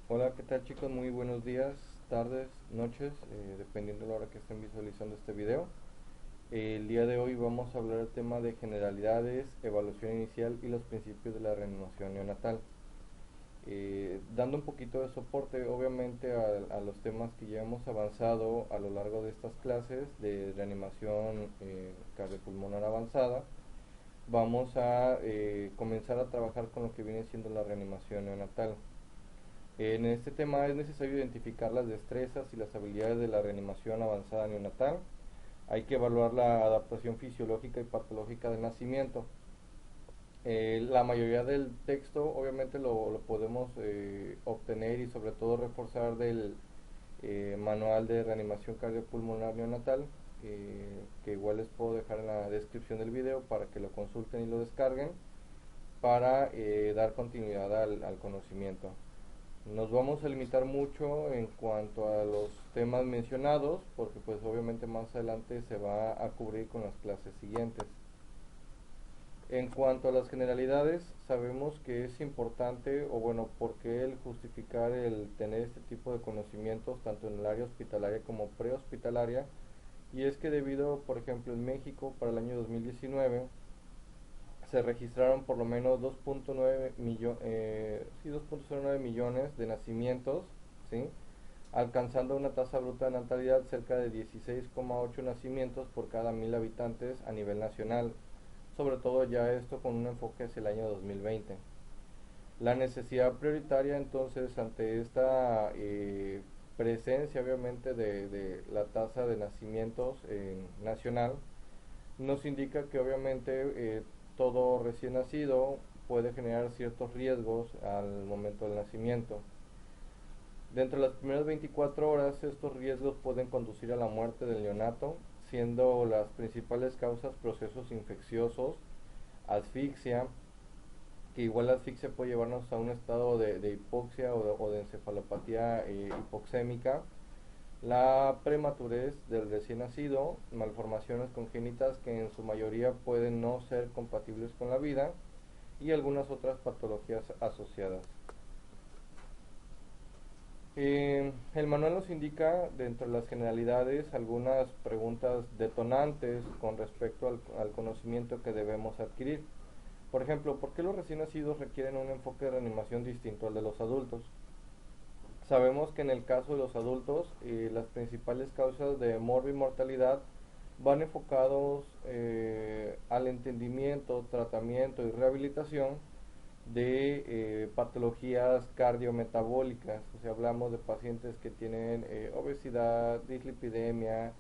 Hola, ¿qué tal chicos? Muy buenos días, tardes, noches, dependiendo de la hora que estén visualizando este video. El día de hoy vamos a hablar del tema de generalidades, evaluación inicial y los principios de la reanimación neonatal. Dando un poquito de soporte, obviamente, a los temas que ya hemos avanzado a lo largo de estas clases de reanimación cardiopulmonar avanzada, vamos a comenzar a trabajar con lo que viene siendo la reanimación neonatal. En este tema es necesario identificar las destrezas y las habilidades de la reanimación avanzada neonatal. Hay que evaluar la adaptación fisiológica y patológica del nacimiento. La mayoría del texto obviamente lo podemos obtener y sobre todo reforzar del manual de reanimación cardiopulmonar neonatal, que igual les puedo dejar en la descripción del video para que lo consulten y lo descarguen para dar continuidad al conocimiento. Nos vamos a limitar mucho en cuanto a los temas mencionados, porque pues obviamente más adelante se va a cubrir con las clases siguientes. En cuanto a las generalidades, sabemos que es importante, o bueno, por qué el justificar el tener este tipo de conocimientos tanto en el área hospitalaria como prehospitalaria, y es que debido, por ejemplo, en México para el año 2019 se registraron por lo menos 2.09 millones de nacimientos, ¿sí? Alcanzando una tasa bruta de natalidad cerca de 16,8 nacimientos por cada 1.000 habitantes a nivel nacional, sobre todo ya esto con un enfoque hacia el año 2020. La necesidad prioritaria entonces ante esta presencia obviamente de la tasa de nacimientos nacional nos indica que obviamente todo recién nacido puede generar ciertos riesgos al momento del nacimiento. Dentro de las primeras 24 horas estos riesgos pueden conducir a la muerte del neonato, siendo las principales causas procesos infecciosos, asfixia, que igual la asfixia puede llevarnos a un estado de hipoxia o de encefalopatía hipoxémica, la prematurez del recién nacido, malformaciones congénitas que en su mayoría pueden no ser compatibles con la vida y algunas otras patologías asociadas. El manual nos indica, dentro de las generalidades, algunas preguntas detonantes con respecto al conocimiento que debemos adquirir. Por ejemplo, ¿por qué los recién nacidos requieren un enfoque de reanimación distinto al de los adultos? Sabemos que en el caso de los adultos, las principales causas de mortalidad van enfocados al entendimiento, tratamiento y rehabilitación de patologías cardiometabólicas. O sea, hablamos de pacientes que tienen obesidad, dislipidemia,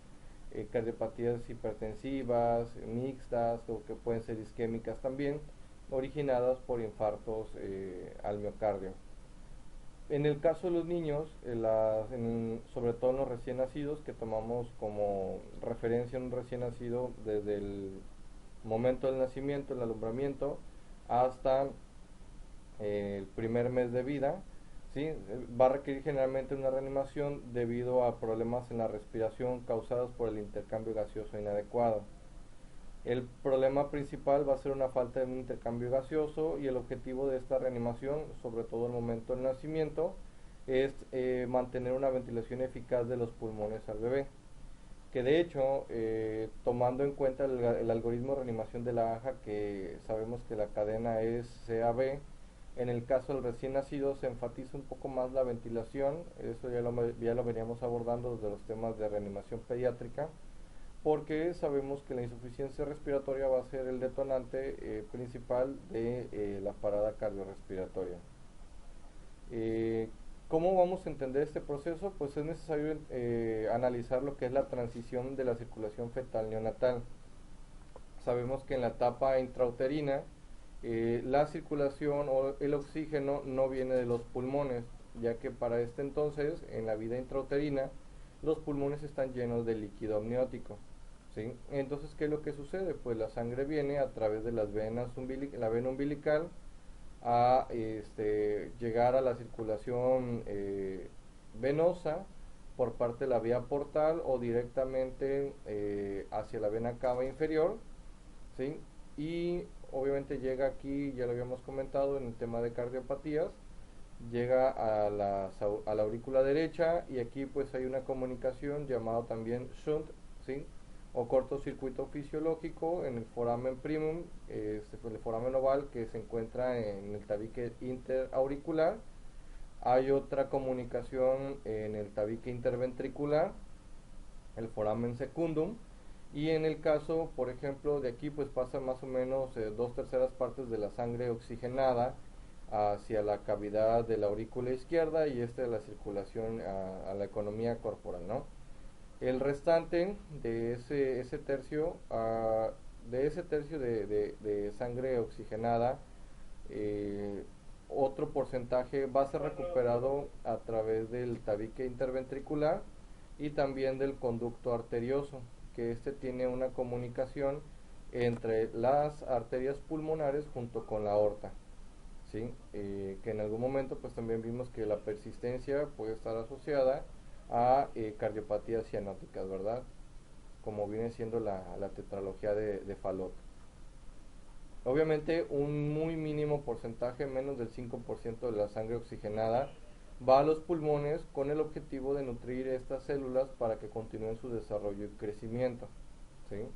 cardiopatías hipertensivas, mixtas o que pueden ser isquémicas también, originadas por infartos al miocardio. En el caso de los niños, sobre todo en los recién nacidos, que tomamos como referencia en un recién nacido desde el momento del nacimiento, el alumbramiento, hasta el primer mes de vida, ¿sí? Va a requerir generalmente una reanimación debido a problemas en la respiración causados por el intercambio gaseoso inadecuado. El problema principal va a ser una falta de un intercambio gaseoso y el objetivo de esta reanimación, sobre todo en el momento del nacimiento, es mantener una ventilación eficaz de los pulmones al bebé. Que de hecho, tomando en cuenta el algoritmo de reanimación de la AJA, que sabemos que la cadena es CAB, en el caso del recién nacido se enfatiza un poco más la ventilación, eso ya lo veníamos abordando desde los temas de reanimación pediátrica, porque sabemos que la insuficiencia respiratoria va a ser el detonante principal de la parada cardiorrespiratoria. Eh, ¿Cómo vamos a entender este proceso? Pues es necesario analizar lo que es la transición de la circulación fetal neonatal. Sabemos que en la etapa intrauterina la circulación o el oxígeno no viene de los pulmones, ya que para este entonces, en la vida intrauterina, los pulmones están llenos de líquido amniótico. ¿Sí? Entonces, ¿qué es lo que sucede? Pues la sangre viene a través de las venas la vena umbilical a llegar a la circulación venosa por parte de la vía portal o directamente hacia la vena cava inferior, ¿sí? Y obviamente llega aquí, ya lo habíamos comentado en el tema de cardiopatías, llega a la aurícula derecha y aquí pues hay una comunicación llamado también shunt, ¿sí? O cortocircuito fisiológico en el foramen primum, el foramen oval que se encuentra en el tabique interauricular. Hay otra comunicación en el tabique interventricular, el foramen secundum, y en el caso, por ejemplo, de aquí pues pasa más o menos 2/3 partes de la sangre oxigenada hacia la cavidad de la aurícula izquierda y de la circulación a la economía corporal, ¿no? El restante de ese tercio, de sangre oxigenada, eh, otro porcentaje va a ser recuperado a través del tabique interventricular y también del conducto arterioso, que tiene una comunicación entre las arterias pulmonares junto con la aorta, ¿sí? Que en algún momento pues también vimos que la persistencia puede estar asociada a cardiopatías cianóticas, ¿verdad? Como viene siendo la tetralogía de Fallot. Obviamente un muy mínimo porcentaje, menos del 5% de la sangre oxigenada, va a los pulmones con el objetivo de nutrir estas células para que continúen su desarrollo y crecimiento, ¿sí?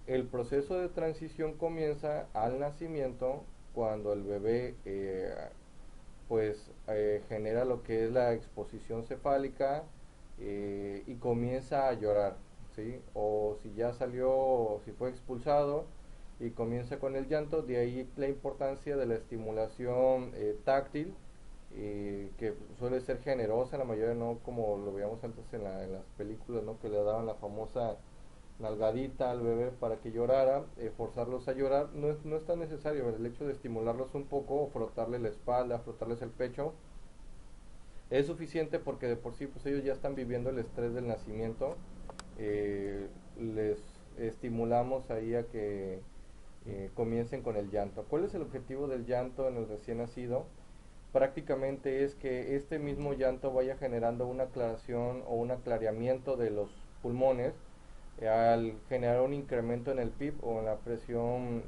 El proceso de transición comienza al nacimiento cuando el bebé genera lo que es la exposición cefálica y comienza a llorar, ¿sí? O si ya salió, si fue expulsado y comienza con el llanto, de ahí la importancia de la estimulación táctil, que suele ser generosa, la mayoría no como lo veíamos antes en las películas, ¿no? Que le daban la famosa nalgadita al bebé para que llorara, forzarlos a llorar, no es tan necesario. El hecho de estimularlos un poco, frotarle la espalda, frotarles el pecho, es suficiente porque de por sí pues ellos ya están viviendo el estrés del nacimiento. Les estimulamos ahí a que comiencen con el llanto. ¿Cuál es el objetivo del llanto en el recién nacido? Prácticamente es que este mismo llanto vaya generando una aclaración o un aclaramiento de los pulmones, al generar un incremento en el PIB o en la presión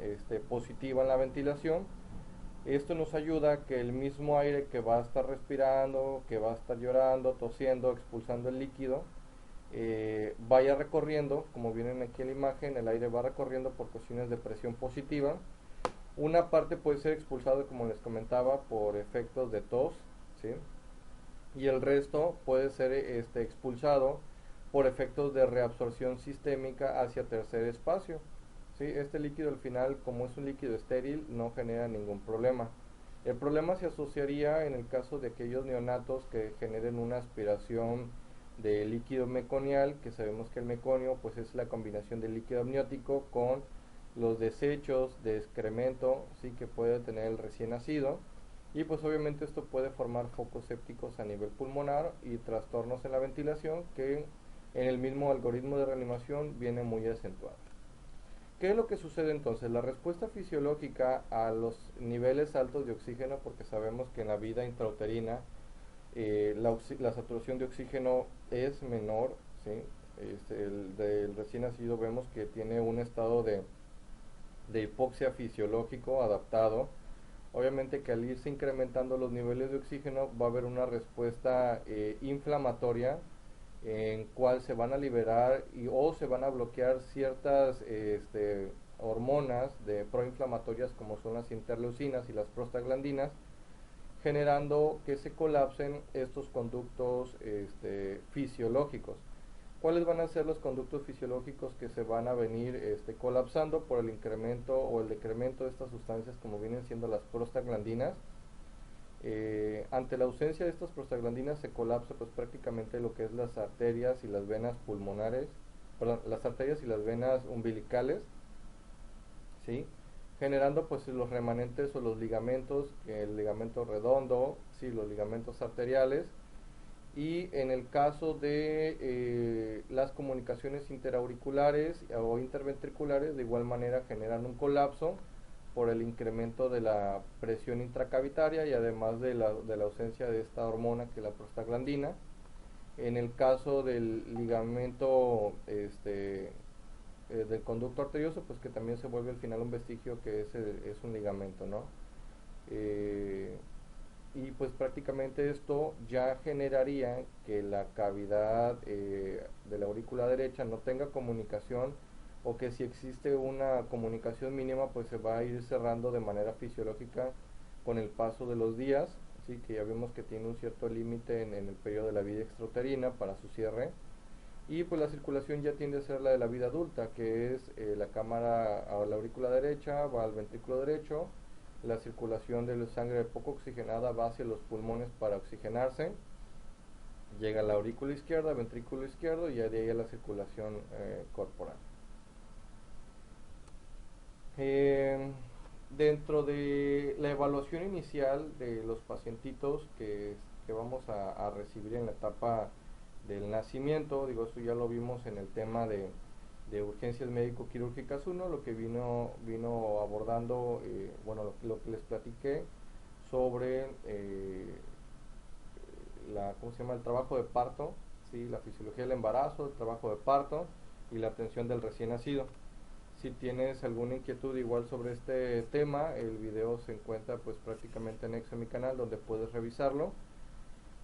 positiva en la ventilación. Esto nos ayuda a que el mismo aire que va a estar respirando, que va a estar llorando, tosiendo, expulsando el líquido, vaya recorriendo, como vienen aquí en la imagen, el aire va recorriendo por cuestiones de presión positiva. Una parte puede ser expulsado, como les comentaba, por efectos de tos, ¿sí? Y el resto puede ser expulsado por efectos de reabsorción sistémica hacia tercer espacio, ¿sí? Este líquido al final, como es un líquido estéril, no genera ningún problema. El problema se asociaría en el caso de aquellos neonatos que generen una aspiración de líquido meconial, que sabemos que el meconio pues es la combinación del líquido amniótico con los desechos de excremento, sí, que puede tener el recién nacido, y pues obviamente esto puede formar focos sépticos a nivel pulmonar y trastornos en la ventilación que en el mismo algoritmo de reanimación viene muy acentuado. ¿Qué es lo que sucede entonces? La respuesta fisiológica a los niveles altos de oxígeno, porque sabemos que en la vida intrauterina la saturación de oxígeno es menor, ¿sí? El del recién nacido vemos que tiene un estado de hipoxia fisiológico adaptado. Obviamente que al irse incrementando los niveles de oxígeno va a haber una respuesta inflamatoria en cual se van a liberar o se van a bloquear ciertas hormonas proinflamatorias como son las interleucinas y las prostaglandinas, generando que se colapsen estos conductos fisiológicos. ¿Cuáles van a ser los conductos fisiológicos que se van a venir colapsando por el incremento o el decremento de estas sustancias, como vienen siendo las prostaglandinas? Ante la ausencia de estas prostaglandinas se colapsa pues prácticamente lo que es las arterias y las venas pulmonares, perdón, las arterias y las venas umbilicales, ¿sí? Generando pues los remanentes o los ligamentos, el ligamento redondo, ¿sí? Los ligamentos arteriales. Y en el caso de las comunicaciones interauriculares o interventriculares, de igual manera generan un colapso por el incremento de la presión intracavitaria y además de la ausencia de esta hormona que es la prostaglandina. En el caso del ligamento del conducto arterioso, pues que también se vuelve al final un vestigio que es un ligamento, ¿no? Eh, y pues prácticamente esto ya generaría que la cavidad de la aurícula derecha no tenga comunicación, o que si existe una comunicación mínima pues se va a ir cerrando de manera fisiológica con el paso de los días, así que ya vemos que tiene un cierto límite en el periodo de la vida extrauterina para su cierre. Y pues la circulación ya tiende a ser la de la vida adulta, que es la cámara a la aurícula derecha, va al ventrículo derecho, la circulación de la sangre poco oxigenada va hacia los pulmones para oxigenarse, llega a la aurícula izquierda, ventrículo izquierdo, y ya de ahí a la circulación corporal. Eh, Dentro de la evaluación inicial de los pacientitos que vamos a recibir en la etapa del nacimiento, digo, esto ya lo vimos en el tema de urgencias médico-quirúrgicas 1, lo que vino abordando, bueno, lo que les platiqué sobre ¿cómo se llama? El trabajo de parto, ¿sí? La fisiología del embarazo, el trabajo de parto y la atención del recién nacido. Si tienes alguna inquietud igual sobre este tema, el video se encuentra pues prácticamente anexo a mi canal donde puedes revisarlo.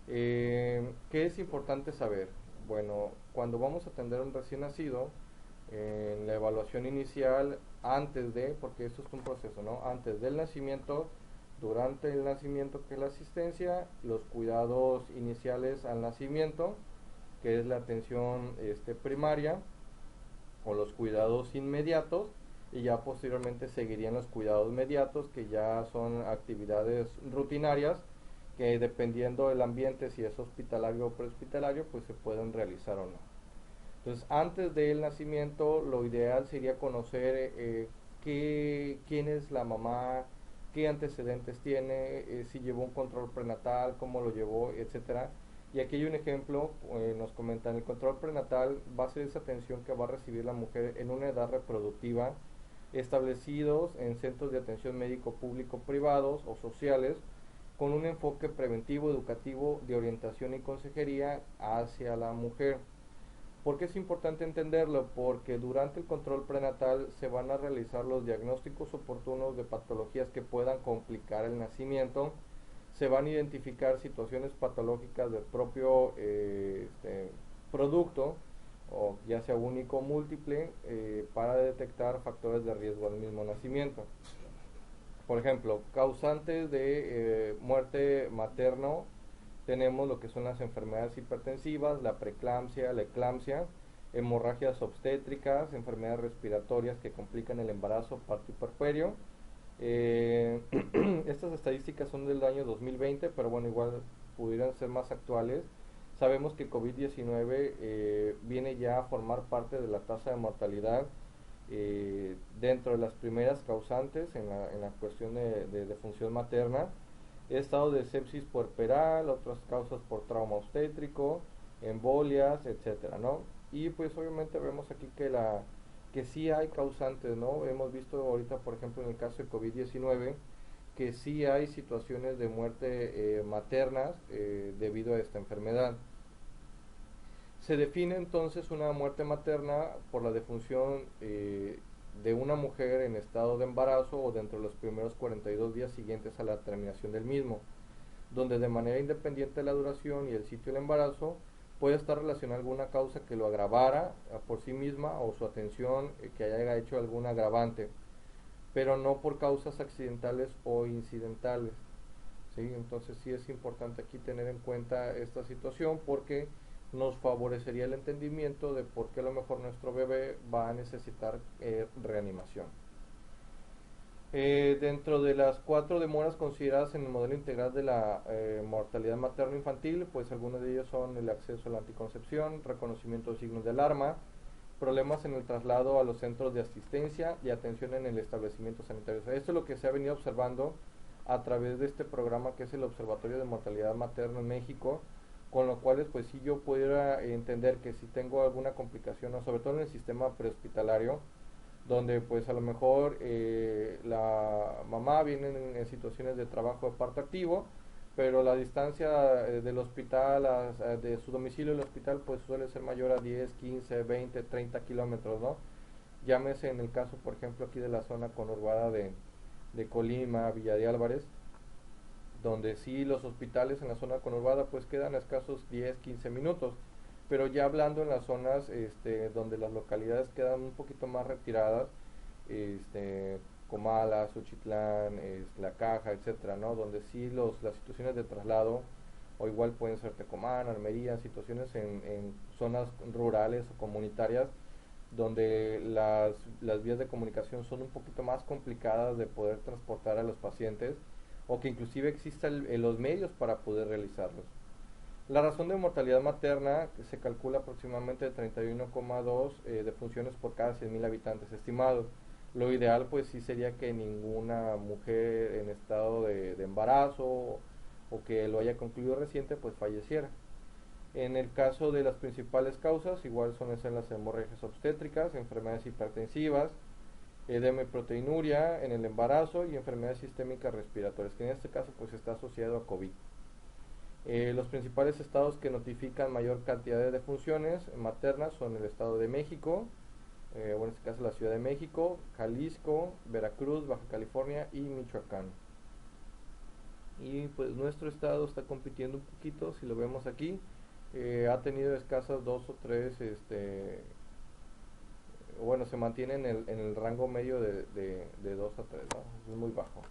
¿Qué es importante saber? Bueno, cuando vamos a atender a un recién nacido, en la evaluación inicial, antes de, porque esto es un proceso, ¿no? Antes del nacimiento, durante el nacimiento, que es la asistencia, los cuidados iniciales al nacimiento, que es la atención primaria, o los cuidados inmediatos, y ya posteriormente seguirían los cuidados mediatos, que ya son actividades rutinarias que, dependiendo del ambiente, si es hospitalario o prehospitalario, pues se pueden realizar o no. Entonces, antes del nacimiento, lo ideal sería conocer quién es la mamá, qué antecedentes tiene, si llevó un control prenatal, cómo lo llevó, etcétera. Y aquí hay un ejemplo, nos comentan, el control prenatal va a ser esa atención que va a recibir la mujer en una edad reproductiva, establecidos en centros de atención médico público privados o sociales, con un enfoque preventivo, educativo, de orientación y consejería hacia la mujer. ¿Por qué es importante entenderlo? Porque durante el control prenatal se van a realizar los diagnósticos oportunos de patologías que puedan complicar el nacimiento, se van a identificar situaciones patológicas del propio producto, o ya sea único o múltiple, para detectar factores de riesgo al mismo nacimiento. Por ejemplo, causantes de muerte materno, tenemos lo que son las enfermedades hipertensivas, la preeclampsia, la eclampsia, hemorragias obstétricas, enfermedades respiratorias que complican el embarazo, parto y puerperio. Estas estadísticas son del año 2020, pero bueno, igual pudieran ser más actuales. Sabemos que COVID-19 viene ya a formar parte de la tasa de mortalidad, dentro de las primeras causantes en la cuestión de función materna. Estado de sepsis puerperal, otras causas por trauma obstétrico, embolias, etcétera, ¿no? Y pues obviamente vemos aquí que sí hay causantes, ¿no? Hemos visto ahorita, por ejemplo, en el caso de COVID-19, que sí hay situaciones de muerte maternas debido a esta enfermedad. Se define entonces una muerte materna por la defunción de una mujer en estado de embarazo o dentro de los primeros 42 días siguientes a la terminación del mismo, donde de manera independiente de la duración y el sitio del embarazo puede estar relacionada alguna causa que lo agravara por sí misma, o su atención que haya hecho algún agravante, pero no por causas accidentales o incidentales. ¿Sí? Entonces sí es importante aquí tener en cuenta esta situación, porque nos favorecería el entendimiento de por qué a lo mejor nuestro bebé va a necesitar reanimación. Dentro de las 4 demoras consideradas en el modelo integral de la mortalidad materno-infantil, pues algunos de ellos son el acceso a la anticoncepción, reconocimiento de signos de alarma, problemas en el traslado a los centros de asistencia y atención en el establecimiento sanitario. O sea, esto es lo que se ha venido observando a través de este programa, que es el Observatorio de Mortalidad Materna en México, con lo cual pues si yo pudiera entender que si tengo alguna complicación, ¿no? Sobre todo en el sistema prehospitalario, donde pues a lo mejor la mamá viene en situaciones de trabajo de parto activo, pero la distancia del hospital, de su domicilio al hospital, pues suele ser mayor a 10, 15, 20, 30 kilómetros, ¿no? Llámese en el caso, por ejemplo, aquí de la zona conurbada de Colima, Villa de Álvarez, donde sí los hospitales en la zona conurbada pues quedan a escasos 10-15 minutos, pero ya hablando en las zonas donde las localidades quedan un poquito más retiradas, este, Comala, Xochitlán, La Caja, etcétera, ¿no? Donde sí las situaciones de traslado, o igual pueden ser Tecomán, Almería, situaciones en zonas rurales o comunitarias, donde las vías de comunicación son un poquito más complicadas de poder transportar a los pacientes, o que inclusive existan los medios para poder realizarlos. La razón de mortalidad materna se calcula aproximadamente de 31,2 defunciones por cada 100.000 habitantes estimados. Lo ideal pues sí sería que ninguna mujer en estado de embarazo o que lo haya concluido reciente pues falleciera. En el caso de las principales causas, igual son esas las hemorragias obstétricas, enfermedades hipertensivas, edema y proteinuria en el embarazo y enfermedades sistémicas respiratorias, que en este caso pues está asociado a COVID. Los principales estados que notifican mayor cantidad de defunciones maternas son el Estado de México, en este caso la Ciudad de México, Jalisco, Veracruz, Baja California y Michoacán. Y pues nuestro estado está compitiendo un poquito, si lo vemos aquí, ha tenido escasas 2 o 3, bueno, se mantiene en el rango medio de 2 a 3, ¿no? Es muy bajo.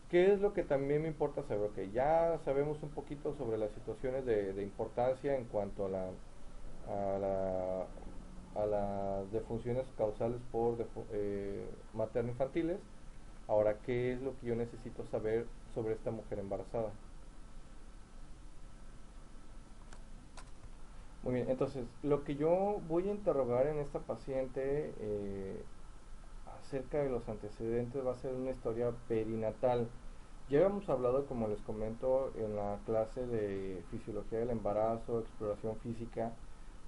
¿Qué es lo que también me importa saber? Que ya sabemos un poquito sobre las situaciones de importancia en cuanto a, la, a las defunciones causales por materno-infantiles. Ahora, ¿qué es lo que yo necesito saber sobre esta mujer embarazada? Muy bien, entonces, lo que yo voy a interrogar en esta paciente acerca de los antecedentes va a ser una historia perinatal. Ya habíamos hablado, como les comento, en la clase de fisiología del embarazo, exploración física,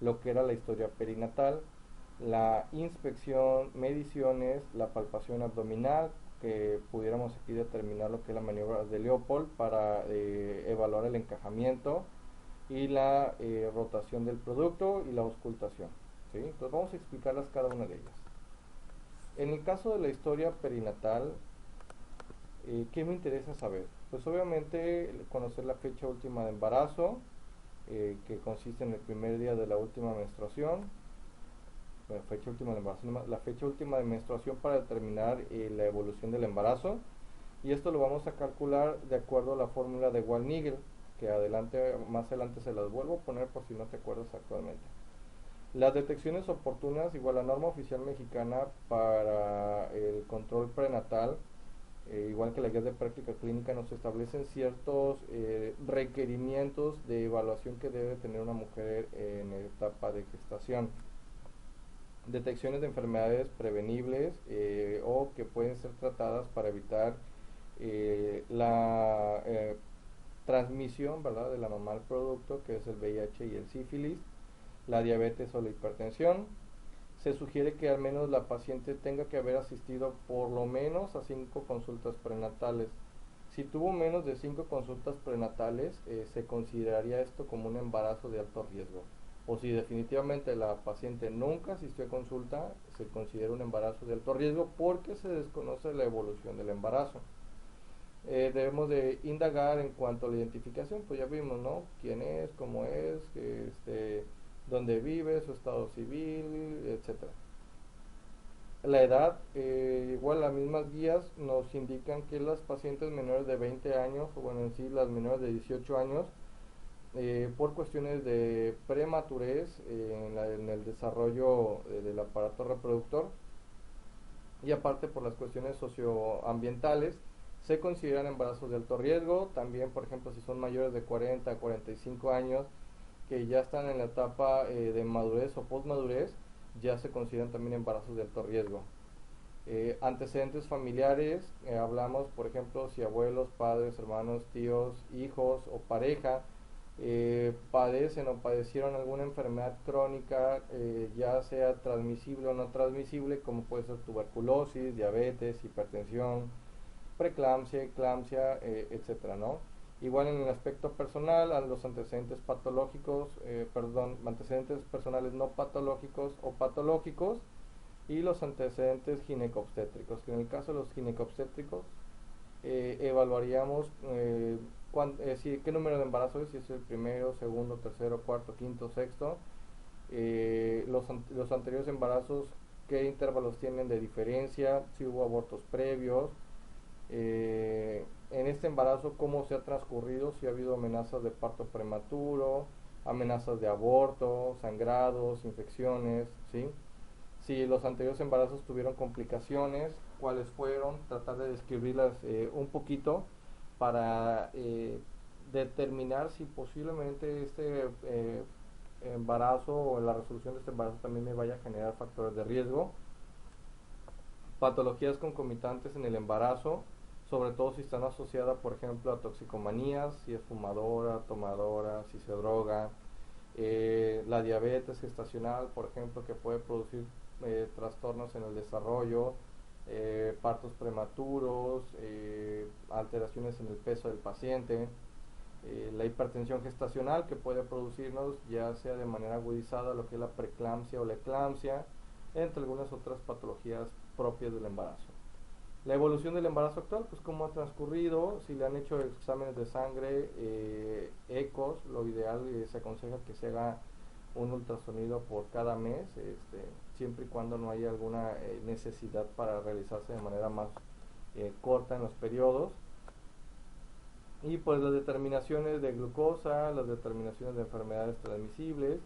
lo que era la historia perinatal, la inspección, mediciones, la palpación abdominal, que pudiéramos aquí determinar lo que es la maniobra de Leopold para evaluar el encajamiento y la rotación del producto y la auscultación, ¿sí? Entonces vamos a explicarlas cada una de ellas. En el caso de la historia perinatal, ¿qué me interesa saber? Pues obviamente conocer la fecha última de embarazo, que consiste en el primer día de la última menstruación, bueno, fecha última de embarazo, la fecha última de menstruación para determinar la evolución del embarazo, y esto lo vamos a calcular de acuerdo a la fórmula de Wall-Nigel, que más adelante se las vuelvo a poner por si no te acuerdas actualmente. Las detecciones oportunas, igual la norma oficial mexicana para el control prenatal, igual que la guía de práctica clínica, nos establecen ciertos requerimientos de evaluación que debe tener una mujer en etapa de gestación. Detecciones de enfermedades prevenibles o que pueden ser tratadas para evitar la transmisión, ¿verdad?, de la mamá al producto, que es el VIH y el sífilis, la diabetes o la hipertensión. Se sugiere que al menos la paciente tenga que haber asistido por lo menos a 5 consultas prenatales. Si tuvo menos de 5 consultas prenatales, se consideraría esto como un embarazo de alto riesgo. O si definitivamente la paciente nunca asistió a consulta, se considera un embarazo de alto riesgo porque se desconoce la evolución del embarazo. Debemos de indagar en cuanto a la identificación, pues ya vimos, ¿no? Quién es, cómo es, dónde vive, su estado civil, etcétera. La edad, igual las mismas guías nos indican que las pacientes menores de 20 años, o bueno, en sí las menores de 18 años, por cuestiones de prematurez en el desarrollo del aparato reproductor, y aparte por las cuestiones socioambientales, se consideran embarazos de alto riesgo. También, por ejemplo, si son mayores de 40 a 45 años, que ya están en la etapa de madurez o postmadurez, ya se consideran también embarazos de alto riesgo. Antecedentes familiares, hablamos, por ejemplo, si abuelos, padres, hermanos, tíos, hijos o pareja padecen o padecieron alguna enfermedad crónica, ya sea transmisible o no transmisible, como puede ser tuberculosis, diabetes, hipertensión, preeclampsia, eclampsia, etcétera, ¿no? Igual en el aspecto personal, a los antecedentes patológicos, antecedentes personales no patológicos o patológicos, y los antecedentes ginecobstétricos, que en el caso de los ginecobstétricos evaluaríamos qué número de embarazo es, si es el primero, segundo, tercero, cuarto, quinto, sexto, los anteriores embarazos, qué intervalos tienen de diferencia, si hubo abortos previos, en este embarazo cómo se ha transcurrido, si ha habido amenazas de parto prematuro, amenazas de aborto, sangrados, infecciones, ¿sí? Si los anteriores embarazos tuvieron complicaciones, cuáles fueron, tratar de describirlas un poquito para determinar si posiblemente este embarazo o la resolución de este embarazo también me vaya a generar factores de riesgo. Patologías concomitantes en el embarazo, sobre todo si están asociadas, por ejemplo, a toxicomanías, si es fumadora, tomadora, si se droga, la diabetes gestacional, por ejemplo, que puede producir trastornos en el desarrollo, partos prematuros, alteraciones en el peso del paciente, la hipertensión gestacional que puede producirnos ya sea de manera agudizada lo que es la preeclampsia o la eclampsia, entre algunas otras patologías propias del embarazo. La evolución del embarazo actual, pues cómo ha transcurrido, si le han hecho exámenes de sangre, ecos, lo ideal se aconseja que se haga un ultrasonido por cada mes, siempre y cuando no haya alguna necesidad para realizarse de manera más corta en los periodos. Y pues las determinaciones de glucosa, las determinaciones de enfermedades transmisibles,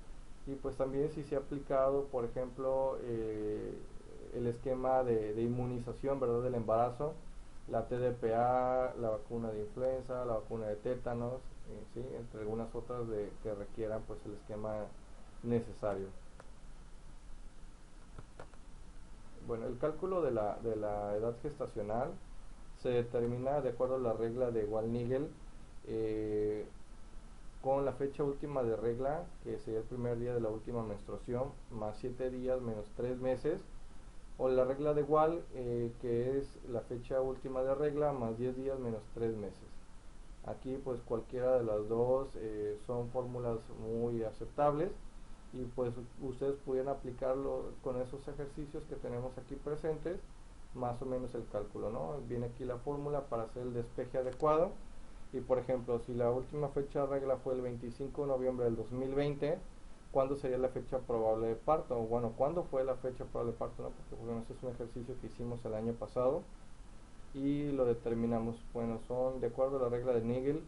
y pues también si se ha aplicado, por ejemplo, el esquema de inmunización, ¿verdad?, del embarazo, la TDPA, la vacuna de influenza, la vacuna de tétanos, ¿sí?, entre algunas otras que requieran pues el esquema necesario. Bueno, el cálculo de la edad gestacional se determina de acuerdo a la regla de Wall-Nigel, eh, con la fecha última de regla, que sería el primer día de la última menstruación, más 7 días menos 3 meses, o la regla de Wall, que es la fecha última de regla más 10 días menos 3 meses. Aquí pues cualquiera de las dos son fórmulas muy aceptables, y pues ustedes pudieran aplicarlo con esos ejercicios que tenemos aquí presentes, más o menos el cálculo, ¿no? Viene aquí la fórmula para hacer el despeje adecuado. Y por ejemplo, si la última fecha de regla fue el 25 de noviembre del 2020, ¿cuándo sería la fecha probable de parto? O bueno, ¿cuándo fue la fecha probable de parto? ¿No? Porque bueno, ese es un ejercicio que hicimos el año pasado y lo determinamos. Bueno, son de acuerdo a la regla de Nigel,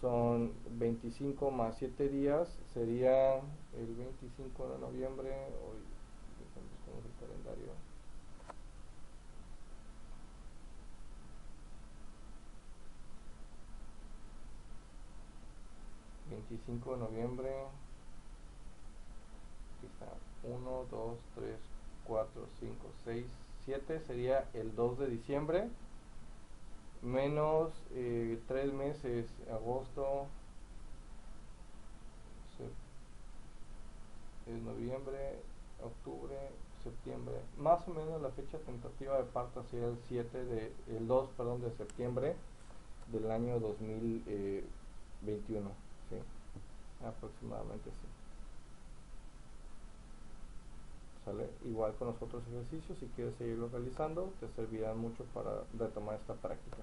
son 25 más 7 días, sería el 25 de noviembre. Hoy buscamos el calendario. 25 de noviembre, aquí está, 1, 2, 3, 4, 5, 6, 7, sería el 2 de diciembre, menos 3 meses, agosto, es noviembre, octubre, septiembre, más o menos la fecha tentativa de parto sería el 2, perdón, de septiembre del año 2021, sí, aproximadamente sí. ¿Sale? Igual con los otros ejercicios, si quieres seguirlos realizando, te servirán mucho para retomar esta práctica.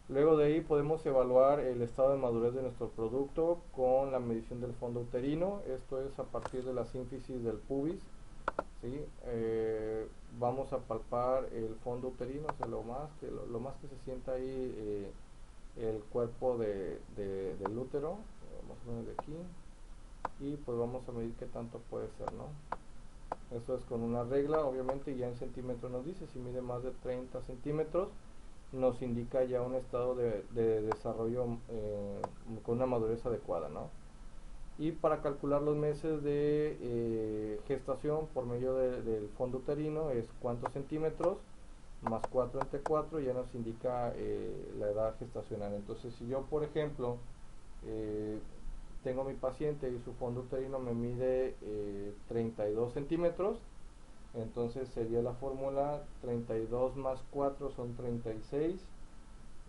Luego de ahí podemos evaluar el estado de madurez de nuestro producto con la medición del fondo uterino. Esto es a partir de la sínfisis del pubis, ¿sí? Vamos a palpar el fondo uterino, o sea, lo más que se sienta ahí el cuerpo del útero, más o menos de aquí, y pues vamos a medir qué tanto puede ser, ¿no? Eso es con una regla, obviamente ya en centímetros nos dice, si mide más de 30 centímetros, nos indica ya un estado de desarrollo con una madurez adecuada, ¿no? Y para calcular los meses de gestación por medio del fondo uterino es cuántos centímetros, más 4 entre 4 ya nos indica la edad gestacional. Entonces si yo por ejemplo tengo mi paciente y su fondo uterino me mide 32 centímetros, entonces sería la fórmula 32 más 4 son 36,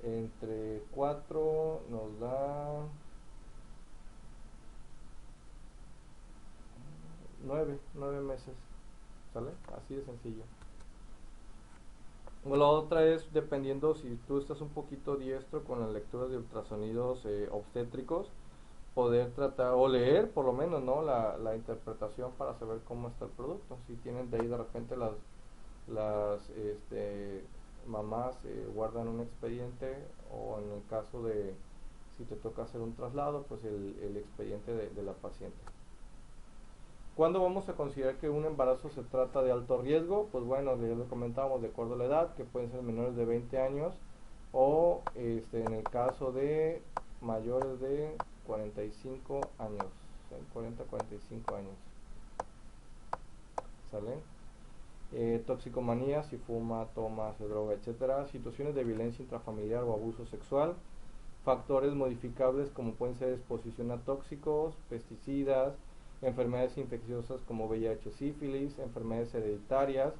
entre 4 nos da 9 meses, ¿sale? Así de sencillo. O la otra es, dependiendo si tú estás un poquito diestro con la lectura de ultrasonidos obstétricos, poder tratar o leer por lo menos, ¿no? La interpretación para saber cómo está el producto. Si tienen de ahí de repente las mamás guardan un expediente, o en el caso de si te toca hacer un traslado, pues el expediente de la paciente. ¿Cuándo vamos a considerar que un embarazo se trata de alto riesgo? Pues bueno, ya lo comentábamos, de acuerdo a la edad, que pueden ser menores de 20 años o en el caso de mayores de 45 años, 40 a 45 años. ¿Sale? Toxicomanía, si fuma, toma, se droga, etcétera. Situaciones de violencia intrafamiliar o abuso sexual. Factores modificables como pueden ser exposición a tóxicos, pesticidas, enfermedades infecciosas como VIH, sífilis, enfermedades hereditarias,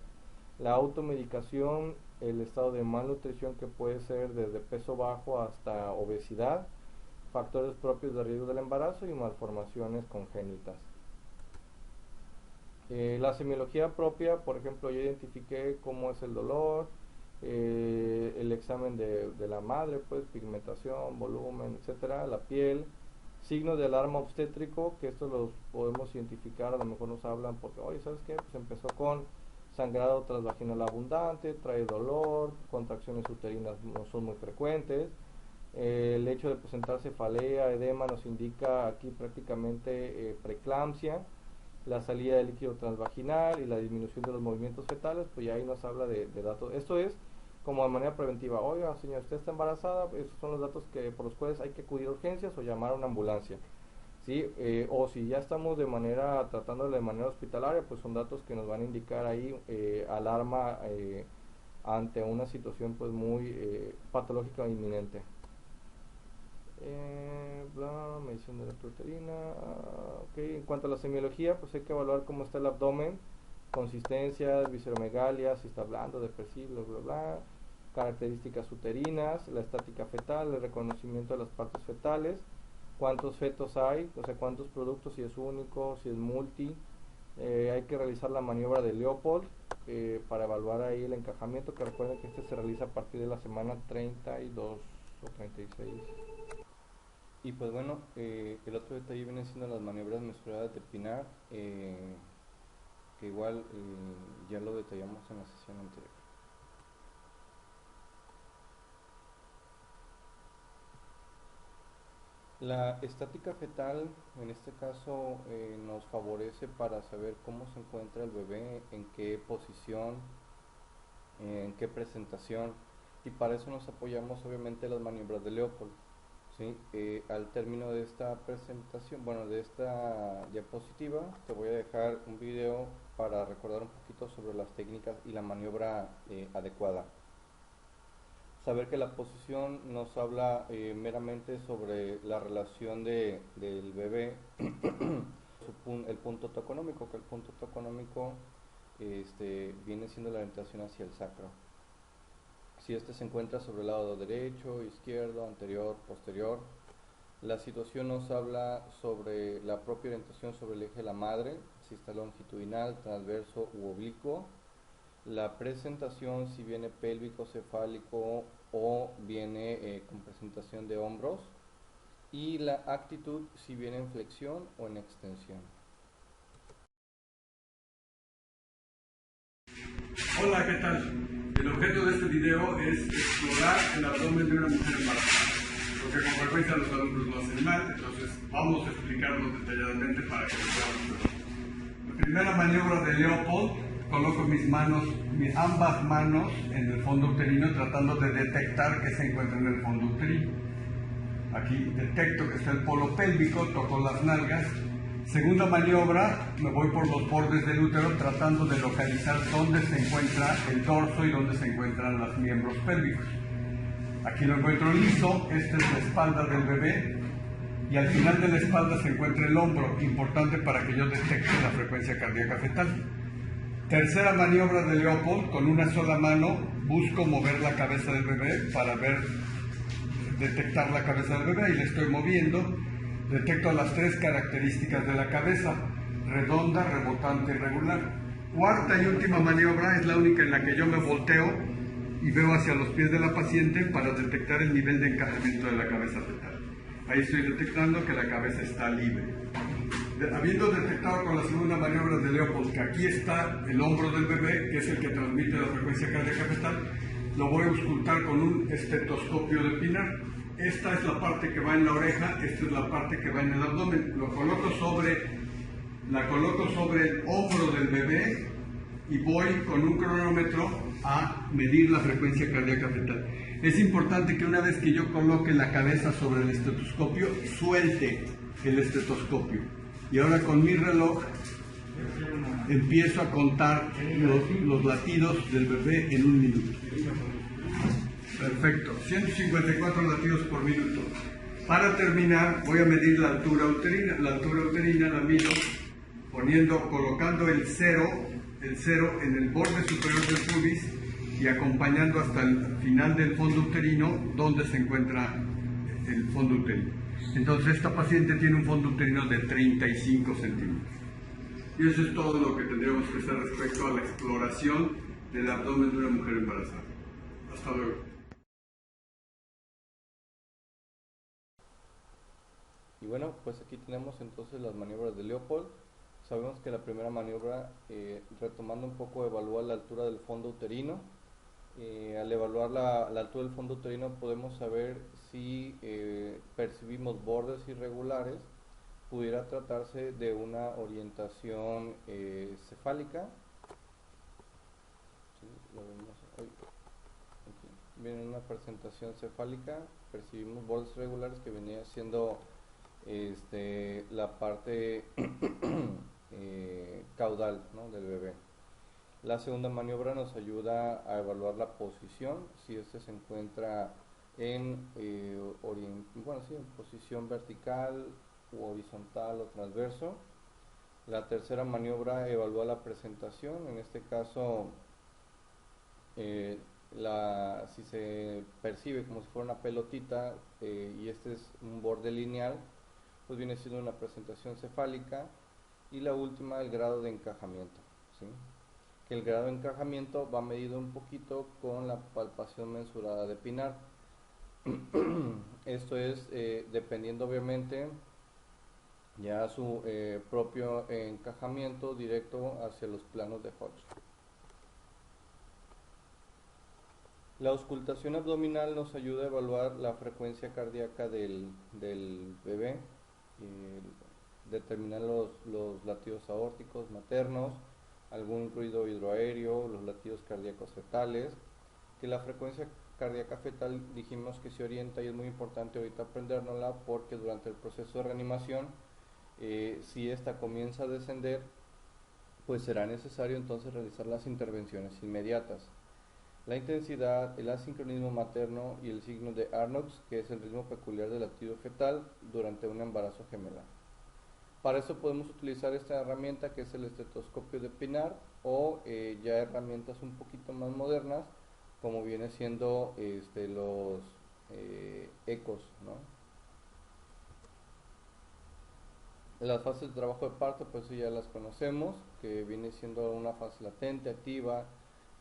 la automedicación, el estado de malnutrición que puede ser desde peso bajo hasta obesidad, factores propios de riesgo del embarazo y malformaciones congénitas. La semiología propia, por ejemplo, yo identifiqué cómo es el dolor, el examen de la madre, pues pigmentación, volumen, etcétera, la piel, signos de alarma obstétrico, que estos los podemos identificar, a lo mejor nos hablan porque, oye, ¿sabes qué? Pues empezó con sangrado transvaginal abundante, trae dolor, contracciones uterinas no son muy frecuentes, el hecho de presentar cefalea, edema nos indica aquí prácticamente preeclampsia, la salida de líquido transvaginal y la disminución de los movimientos fetales, pues ya ahí nos habla de datos. Esto es como de manera preventiva. Oiga, señora, usted está embarazada, esos son los datos por los cuales hay que acudir a urgencias o llamar a una ambulancia. ¿Sí? O si ya estamos tratándole de manera hospitalaria, pues son datos que nos van a indicar ahí alarma ante una situación pues muy patológica o inminente. Medición de la proteína. Okay. En cuanto a la semiología, pues hay que evaluar cómo está el abdomen, consistencia, visceromegalia, si está blando, depresivo, bla, bla, bla, características uterinas, la estática fetal, el reconocimiento de las partes fetales, cuántos fetos hay, o sea, cuántos productos, si es único, si es multi. Hay que realizar la maniobra de Leopold para evaluar ahí el encajamiento, que recuerden que este se realiza a partir de la semana 32 o 36. Y pues bueno, el otro detalle viene siendo las maniobras mesuradas de Pinar, que igual ya lo detallamos en la sesión anterior. La estática fetal, en este caso, nos favorece para saber cómo se encuentra el bebé, en qué posición, en qué presentación, y para eso nos apoyamos obviamente en las maniobras de Leopold. ¿Sí? Al término de esta presentación, bueno, de esta diapositiva, te voy a dejar un video para recordar un poquito sobre las técnicas y la maniobra adecuada. Saber que la posición nos habla meramente sobre la relación del bebé, el punto toconómico, que el punto toconómico viene siendo la orientación hacia el sacro. Si este se encuentra sobre el lado derecho, izquierdo, anterior, posterior. La situación nos habla sobre la propia orientación sobre el eje de la madre, si está longitudinal, transverso u oblicuo. La presentación, si viene pélvico, cefálico o viene con presentación de hombros. Y la actitud, si viene en flexión o en extensión. Hola, ¿qué tal? El objeto de este video es explorar el abdomen de una mujer embarazada, porque con frecuencia los alumnos lo hacen mal, entonces vamos a explicarlo detalladamente para que lo puedan ver. La primera maniobra de Leopold, coloco ambas manos en el fondo uterino tratando de detectar que se encuentra en el fondo uterino. Aquí detecto que está el polo pélvico, toco las nalgas. Segunda maniobra, me voy por los bordes del útero tratando de localizar dónde se encuentra el dorso y dónde se encuentran los miembros pélvicos. Aquí lo encuentro liso, esta es la espalda del bebé y al final de la espalda se encuentra el hombro, importante para que yo detecte la frecuencia cardíaca fetal. Tercera maniobra de Leopold, con una sola mano busco mover la cabeza del bebé para detectar la cabeza del bebé y le estoy moviendo. Detecto las tres características de la cabeza: redonda, rebotante y regular. Cuarta y última maniobra es la única en la que yo me volteo y veo hacia los pies de la paciente para detectar el nivel de encajamiento de la cabeza fetal. Ahí estoy detectando que la cabeza está libre. Habiendo detectado con la segunda maniobra de Leopold que aquí está el hombro del bebé, que es el que transmite la frecuencia cardíaca fetal, lo voy a auscultar con un estetoscopio de Pinar. Esta es la parte que va en la oreja, esta es la parte que va en el abdomen. La coloco sobre el hombro del bebé y voy con un cronómetro a medir la frecuencia cardíaca fetal. Es importante que una vez que yo coloque la cabeza sobre el estetoscopio, suelte el estetoscopio. Y ahora con mi reloj empiezo a contar los latidos del bebé en un minuto. Perfecto, 154 latidos por minuto. Para terminar, voy a medir la altura uterina. La altura uterina la mido colocando el cero en el borde superior del pubis y acompañando hasta el final del fondo uterino, donde se encuentra el fondo uterino. Entonces, esta paciente tiene un fondo uterino de 35 centímetros. Y eso es todo lo que tendríamos que hacer respecto a la exploración del abdomen de una mujer embarazada. Hasta luego. Y bueno, pues aquí tenemos entonces las maniobras de Leopold. Sabemos que la primera maniobra, retomando un poco, evalúa la altura del fondo uterino. Al evaluar la altura del fondo uterino podemos saber si percibimos bordes irregulares. Pudiera tratarse de una orientación cefálica. Sí, lo vemos hoy. Aquí viene una presentación cefálica, percibimos bordes irregulares que venía siendo la parte caudal, ¿no?, del bebé. La segunda maniobra nos ayuda a evaluar la posición, si este se encuentra en, en posición vertical u horizontal o transverso. La tercera maniobra evalúa la presentación, en este caso si se percibe como si fuera una pelotita y este es un borde lineal, pues viene siendo una presentación cefálica. Y la última, el grado de encajamiento, ¿sí? Que el grado de encajamiento va medido un poquito con la palpación mensurada de Pinar. Esto es dependiendo obviamente ya su propio encajamiento directo hacia los planos de Hodge. La auscultación abdominal nos ayuda a evaluar la frecuencia cardíaca del bebé, determinar los latidos aórticos maternos, algún ruido hidroaéreo, los latidos cardíacos fetales, que la frecuencia cardíaca fetal dijimos que se orienta, y es muy importante ahorita aprendérnosla porque durante el proceso de reanimación, si esta comienza a descender, pues será necesario entonces realizar las intervenciones inmediatas. La intensidad, el asincronismo materno y el signo de Arnoux, que es el ritmo peculiar del latido fetal durante un embarazo gemelar. Para eso podemos utilizar esta herramienta que es el estetoscopio de Pinar o ya herramientas un poquito más modernas como viene siendo los ecos, ¿no? Las fases de trabajo de parto pues ya las conocemos, que viene siendo una fase latente, activa,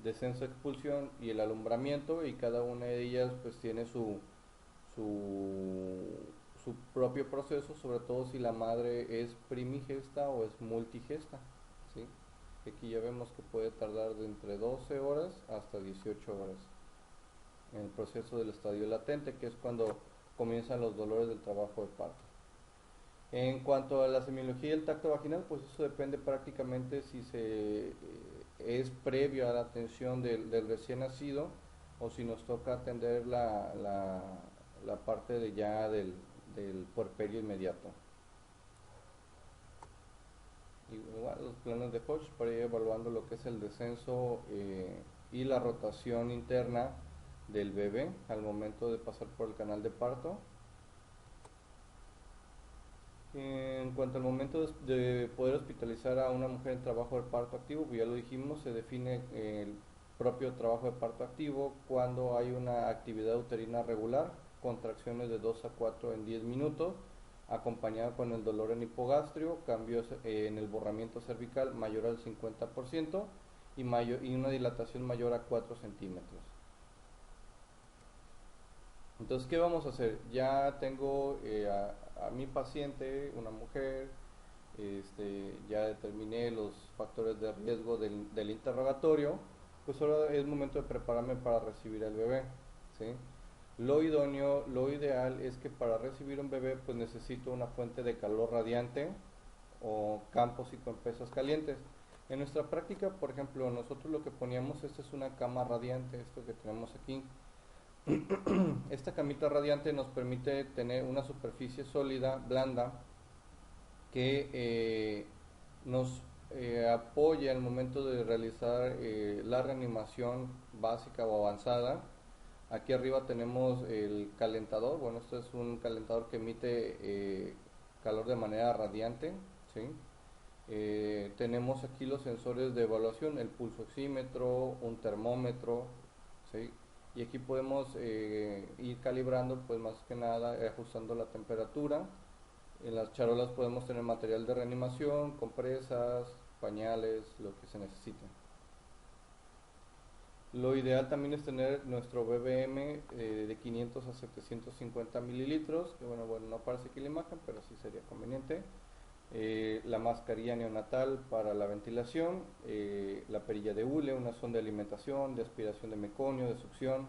descenso, expulsión y el alumbramiento, y cada una de ellas pues tiene su propio proceso, sobre todo si la madre es primigesta o es multigesta, ¿sí? Aquí ya vemos que puede tardar de entre 12 horas hasta 18 horas en el proceso del estadio latente, que es cuando comienzan los dolores del trabajo de parto. En cuanto a la semiología y el tacto vaginal, pues eso depende prácticamente si es previo a la atención del recién nacido o si nos toca atender la parte del puerperio inmediato. Igual los planos de Hodge para ir evaluando lo que es el descenso y la rotación interna del bebé al momento de pasar por el canal de parto. En cuanto al momento de poder hospitalizar a una mujer en trabajo de parto activo, pues ya lo dijimos, se define el propio trabajo de parto activo cuando hay una actividad uterina regular, contracciones de 2 a 4 en 10 minutos, acompañado con el dolor en hipogastrio, cambios en el borramiento cervical mayor al 50% y una dilatación mayor a 4 centímetros. Entonces, ¿qué vamos a hacer? Ya tengo a mi paciente, una mujer, ya determiné los factores de riesgo del interrogatorio, pues ahora es momento de prepararme para recibir al bebé, ¿sí? Lo idóneo, lo ideal es que para recibir un bebé pues necesito una fuente de calor radiante o campos y compresas calientes. En nuestra práctica, por ejemplo, nosotros lo que poníamos, esta es una cama radiante, esto que tenemos aquí. Esta camita radiante nos permite tener una superficie sólida, blanda, que nos apoya al momento de realizar la reanimación básica o avanzada. Aquí arriba tenemos el calentador. Bueno, esto es un calentador que emite calor de manera radiante, ¿sí? Tenemos aquí los sensores de evaluación, el pulso oxímetro, un termómetro, ¿sí? Y aquí podemos ir calibrando, pues más que nada ajustando la temperatura. En las charolas podemos tener material de reanimación, compresas, pañales, lo que se necesite. Lo ideal también es tener nuestro BBM de 500 a 750 mililitros, que bueno, no aparece aquí la imagen, pero sí sería conveniente. La mascarilla neonatal para la ventilación, la perilla de hule, una sonda de alimentación, de aspiración de meconio, de succión,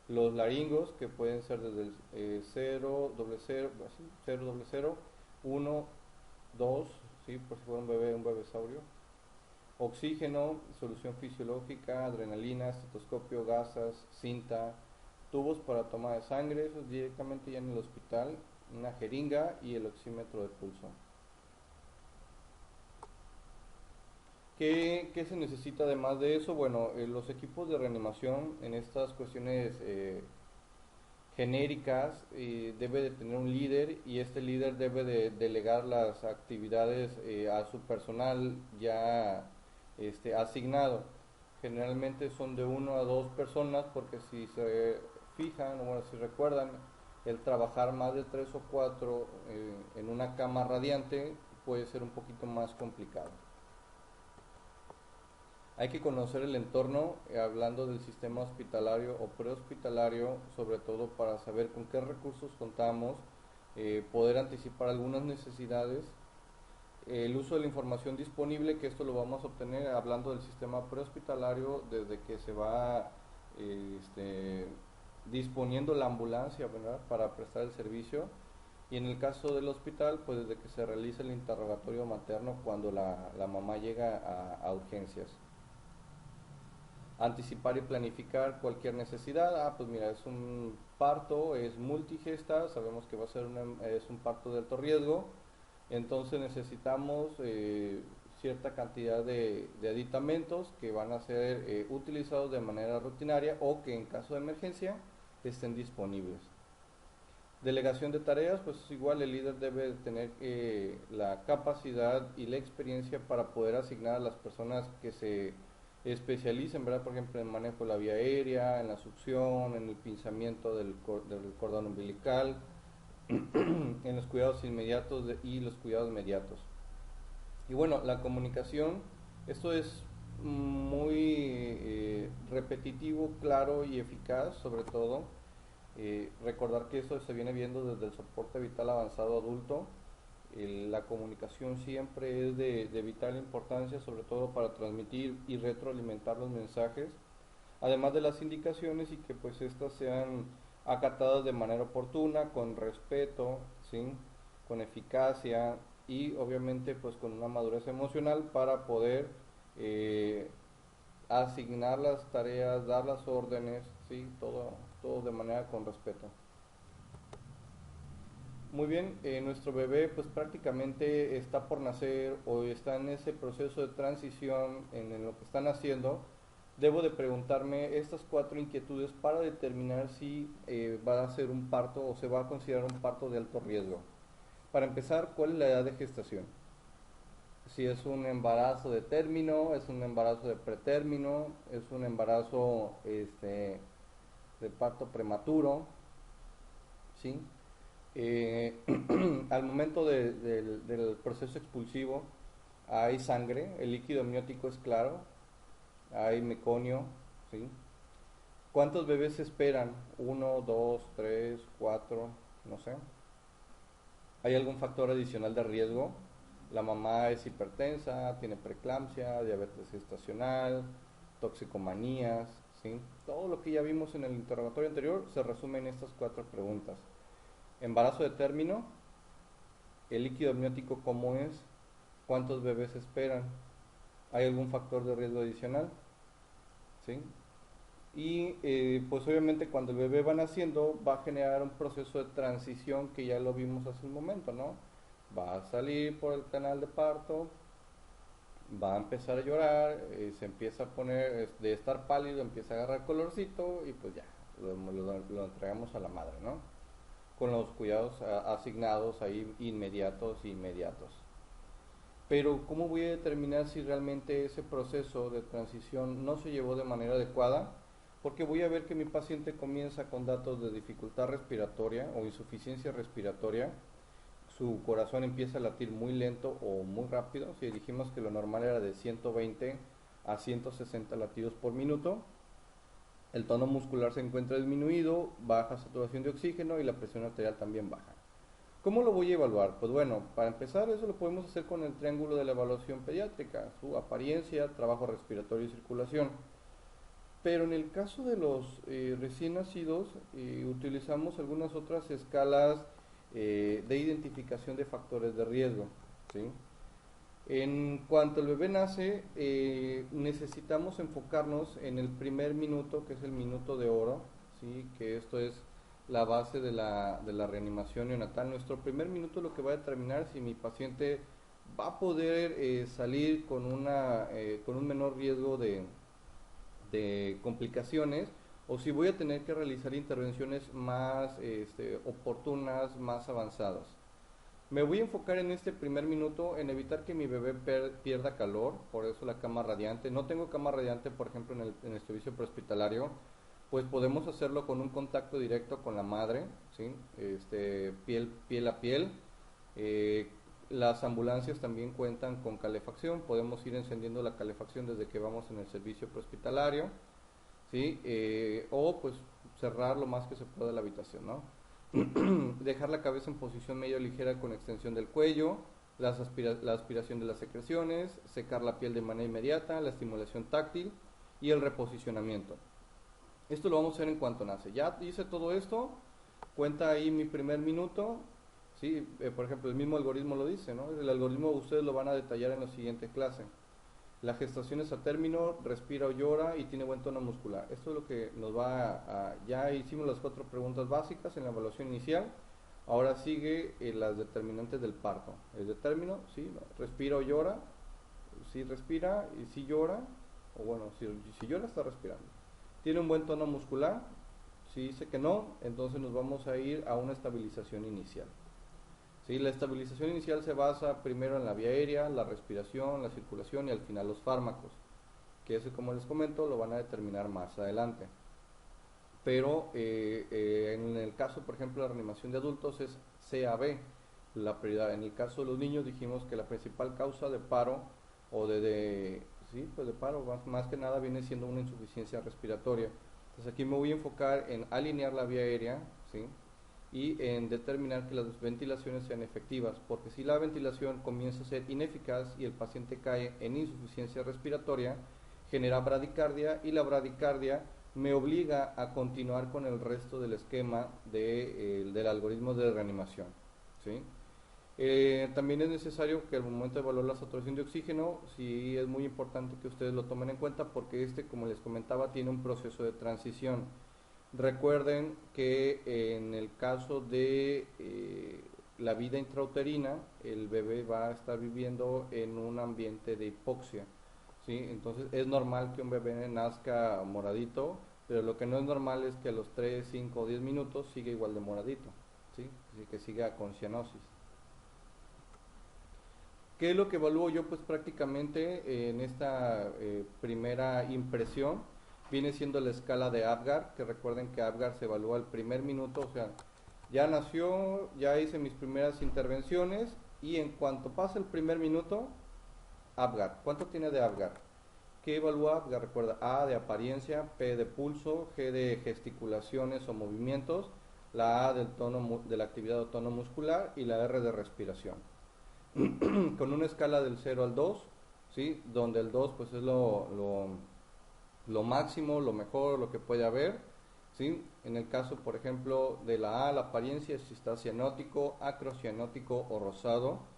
los laringos que pueden ser desde el 0, 0, 1, 2, ¿sí? Por si fuera un bebesaurio, oxígeno, solución fisiológica, adrenalina, estetoscopio, gasas, cinta, tubos para toma de sangre, eso es directamente ya en el hospital, una jeringa y el oxímetro de pulso. ¿Qué se necesita además de eso? Bueno, los equipos de reanimación en estas cuestiones genéricas debe de tener un líder y este líder debe de delegar las actividades a su personal ya asignado. Generalmente son de 1 a 2 personas porque si se fijan, o bueno, si recuerdan, el trabajar más de 3 o 4 en una cama radiante puede ser un poquito más complicado. Hay que conocer el entorno, hablando del sistema hospitalario o prehospitalario, sobre todo para saber con qué recursos contamos, poder anticipar algunas necesidades, el uso de la información disponible, que esto lo vamos a obtener hablando del sistema prehospitalario desde que se va disponiendo la ambulancia, ¿verdad?, para prestar el servicio, y en el caso del hospital, pues desde que se realiza el interrogatorio materno cuando la mamá llega a urgencias. Anticipar y planificar cualquier necesidad. Pues mira, es un parto, es multigesta, sabemos que va a ser es un parto de alto riesgo, entonces necesitamos cierta cantidad de aditamentos que van a ser utilizados de manera rutinaria o que en caso de emergencia estén disponibles. Delegación de tareas, pues igual el líder debe tener la capacidad y la experiencia para poder asignar a las personas que se especialicen, ¿verdad? Por ejemplo, en manejo de la vía aérea, en la succión, en el pinzamiento del cordón umbilical, en los cuidados inmediatos y los cuidados mediatos. Y bueno, la comunicación, esto es muy repetitivo, claro y eficaz, sobre todo. Recordar que eso se viene viendo desde el soporte vital avanzado adulto. La comunicación siempre es de vital importancia, sobre todo para transmitir y retroalimentar los mensajes, además de las indicaciones, y que pues estas sean acatadas de manera oportuna, con respeto, ¿sí?, con eficacia y obviamente pues con una madurez emocional para poder asignar las tareas, dar las órdenes, ¿sí?, todo de manera con respeto. Muy bien, nuestro bebé pues prácticamente está por nacer o está en ese proceso de transición en lo que están haciendo. Debo de preguntarme estas 4 inquietudes para determinar si va a ser un parto o se va a considerar un parto de alto riesgo. Para empezar, ¿cuál es la edad de gestación? Si es un embarazo de término, es un embarazo de pretérmino, es un embarazo de parto prematuro, ¿sí? Al momento del proceso expulsivo hay sangre, el líquido amniótico es claro, hay meconio, ¿sí? ¿Cuántos bebés se esperan? ¿Uno, dos, tres, cuatro? No sé. ¿Hay algún factor adicional de riesgo? La mamá es hipertensa, tiene preeclampsia, diabetes gestacional, toxicomanías, ¿sí? Todo lo que ya vimos en el interrogatorio anterior se resume en estas cuatro preguntas. Embarazo de término, el líquido amniótico cómo es, cuántos bebés esperan, hay algún factor de riesgo adicional, ¿sí? Y pues obviamente cuando el bebé va naciendo va a generar un proceso de transición que ya lo vimos hace un momento, ¿no? Va a salir por el canal de parto, va a empezar a llorar, se empieza a poner, de estar pálido, empieza a agarrar colorcito y pues ya, lo entregamos a la madre, ¿no? Con los cuidados asignados ahí inmediatos. Pero ¿cómo voy a determinar si realmente ese proceso de transición no se llevó de manera adecuada? Porque voy a ver que mi paciente comienza con datos de dificultad respiratoria o insuficiencia respiratoria, su corazón empieza a latir muy lento o muy rápido, si dijimos que lo normal era de 120 a 160 latidos por minuto, el tono muscular se encuentra disminuido, baja saturación de oxígeno y la presión arterial también baja. ¿Cómo lo voy a evaluar? Pues bueno, para empezar eso lo podemos hacer con el triángulo de la evaluación pediátrica, su apariencia, trabajo respiratorio y circulación. Pero en el caso de los recién nacidos utilizamos algunas otras escalas de identificación de factores de riesgo, ¿sí? En cuanto el bebé nace, necesitamos enfocarnos en el primer minuto, que es el minuto de oro, ¿sí? Que esto es la base de la reanimación neonatal. Nuestro primer minuto es lo que va a determinar si mi paciente va a poder salir con un menor riesgo de complicaciones o si voy a tener que realizar intervenciones más oportunas, más avanzadas. Me voy a enfocar en este primer minuto en evitar que mi bebé pierda calor, por eso la cama radiante. No tengo cama radiante, por ejemplo, en el servicio prehospitalario, pues podemos hacerlo con un contacto directo con la madre, ¿sí? Piel a piel. Las ambulancias también cuentan con calefacción, podemos ir encendiendo la calefacción desde que vamos en el servicio prehospitalario, ¿sí? O pues cerrar lo más que se pueda la habitación, ¿no? Dejar la cabeza en posición medio ligera con extensión del cuello, la aspiración de las secreciones, secar la piel de manera inmediata, la estimulación táctil y el reposicionamiento. Esto lo vamos a hacer en cuanto nace. Ya hice todo esto, cuenta ahí mi primer minuto, ¿sí? Por ejemplo, el mismo algoritmo lo dice, ¿no? El algoritmo ustedes lo van a detallar en la siguiente clase. La gestación es a término, respira o llora y tiene buen tono muscular. Esto es lo que nos va ya hicimos las 4 preguntas básicas en la evaluación inicial. Ahora sigue las determinantes del parto. El de término, sí, no, respira o llora, sí respira y sí llora, o bueno, si llora está respirando. Tiene un buen tono muscular, si dice que no, entonces nos vamos a ir a una estabilización inicial. ¿Sí? La estabilización inicial se basa primero en la vía aérea, la respiración, la circulación y al final los fármacos, que eso, como les comento, lo van a determinar más adelante. Pero en el caso, por ejemplo, de la reanimación de adultos es CAB, la prioridad. En el caso de los niños dijimos que la principal causa de paro o sí, pues de paro más que nada viene siendo una insuficiencia respiratoria. Entonces aquí me voy a enfocar en alinear la vía aérea, ¿sí? Y en determinar que las ventilaciones sean efectivas, porque si la ventilación comienza a ser ineficaz y el paciente cae en insuficiencia respiratoria, genera bradicardia y la bradicardia me obliga a continuar con el resto del esquema del algoritmo de reanimación, ¿sí? También es necesario que al momento de evaluar la saturación de oxígeno, sí es muy importante que ustedes lo tomen en cuenta porque como les comentaba, tiene un proceso de transición. Recuerden que en el caso de la vida intrauterina, el bebé va a estar viviendo en un ambiente de hipoxia, ¿sí? Entonces es normal que un bebé nazca moradito, pero lo que no es normal es que a los 3, 5 o 10 minutos siga igual de moradito, ¿sí? Así que siga con cianosis. ¿Qué es lo que evalúo yo? Pues prácticamente en esta primera impresión viene siendo la escala de Apgar, que recuerden que Apgar se evalúa el primer minuto, o sea, ya nació, ya hice mis primeras intervenciones y en cuanto pasa el primer minuto, Apgar. ¿Cuánto tiene de Apgar? ¿Qué evalúa? Ya recuerda, A de apariencia, P de pulso, G de gesticulaciones o movimientos, la A del tono de la actividad o tono muscular y la R de respiración. Con una escala del 0 al 2, ¿sí? Donde el 2 pues es lo máximo, lo mejor, lo que puede haber, ¿sí? En el caso, por ejemplo, de la A, la apariencia, si está cianótico, acrocianótico o rosado.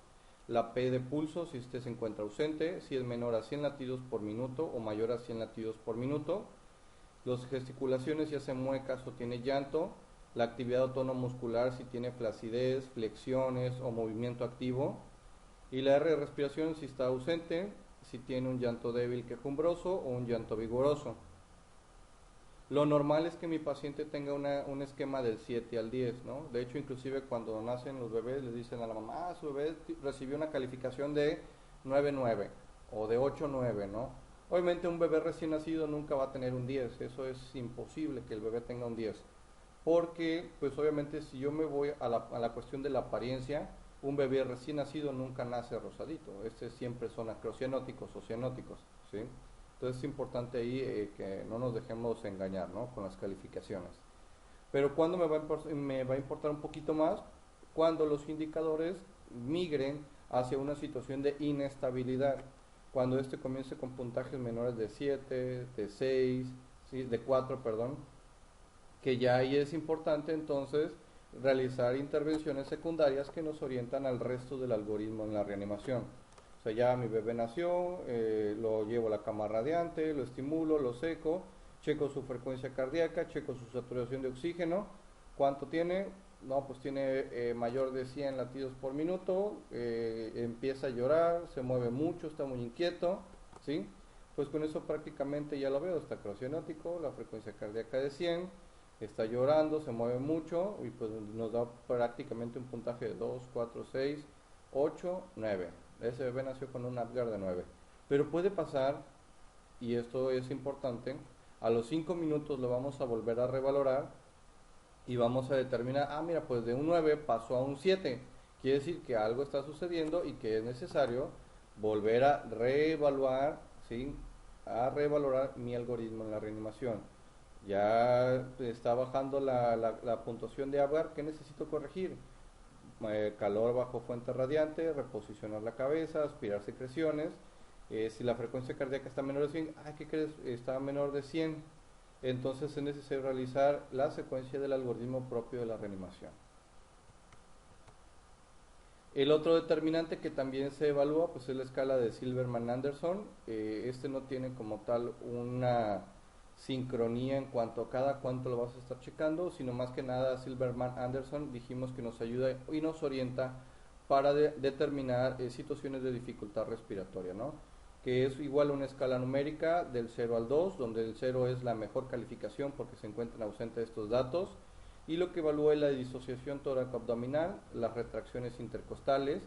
La P de pulso, si este se encuentra ausente, si es menor a 100 latidos por minuto o mayor a 100 latidos por minuto. Las gesticulaciones, si hace muecas o tiene llanto. La actividad autonomuscular, si tiene flacidez, flexiones o movimiento activo. Y la R de respiración, si está ausente, si tiene un llanto débil quejumbroso o un llanto vigoroso. Lo normal es que mi paciente tenga un esquema del 7 al 10, ¿no? De hecho, inclusive cuando nacen los bebés, le dicen a la mamá, su bebé recibió una calificación de 9.9 o de 8.9, ¿no? Obviamente un bebé recién nacido nunca va a tener un 10, eso es imposible que el bebé tenga un 10. Porque, pues obviamente, si yo me voy a la cuestión de la apariencia, un bebé recién nacido nunca nace rosadito, siempre son acrocianóticos o cianóticos, ¿sí? Entonces es importante ahí que no nos dejemos engañar, ¿no? Con las calificaciones. Pero cuando me va a importar un poquito más, cuando los indicadores migren hacia una situación de inestabilidad, cuando comience con puntajes menores de 7, de 6, ¿sí? De 4, perdón, que ya ahí es importante entonces realizar intervenciones secundarias que nos orientan al resto del algoritmo en la reanimación. O sea, ya mi bebé nació, lo llevo a la cama radiante, lo estimulo, lo seco, checo su frecuencia cardíaca, checo su saturación de oxígeno. ¿Cuánto tiene? No, pues tiene mayor de 100 latidos por minuto, empieza a llorar, se mueve mucho, está muy inquieto, ¿sí? Pues con eso prácticamente ya lo veo, está acrocianótico, la frecuencia cardíaca de 100, está llorando, se mueve mucho y pues nos da prácticamente un puntaje de 2, 4, 6, 8, 9. Ese bebé nació con un Apgar de 9. Pero puede pasar, y esto es importante, a los 5 minutos lo vamos a volver a revalorar y vamos a determinar, mira, pues de un 9 pasó a un 7. Quiere decir que algo está sucediendo y que es necesario volver a reevaluar, ¿sí? A revalorar mi algoritmo en la reanimación. Ya está bajando la puntuación de Apgar, ¿qué necesito corregir? Calor bajo fuente radiante, reposicionar la cabeza, aspirar secreciones. Si la frecuencia cardíaca está menor de 100, ¿qué crees? Está menor de 100. Entonces es necesario realizar la secuencia del algoritmo propio de la reanimación. El otro determinante que también se evalúa pues es la escala de Silverman-Anderson. No tiene como tal una sincronía en cuanto a cada cuánto lo vas a estar checando, sino más que nada Silverman-Anderson dijimos que nos ayuda y nos orienta para determinar situaciones de dificultad respiratoria, ¿no? Que es igual a una escala numérica del 0 al 2, donde el 0 es la mejor calificación porque se encuentran ausentes estos datos, y lo que evalúa es la disociación tóraco-abdominal, las retracciones intercostales,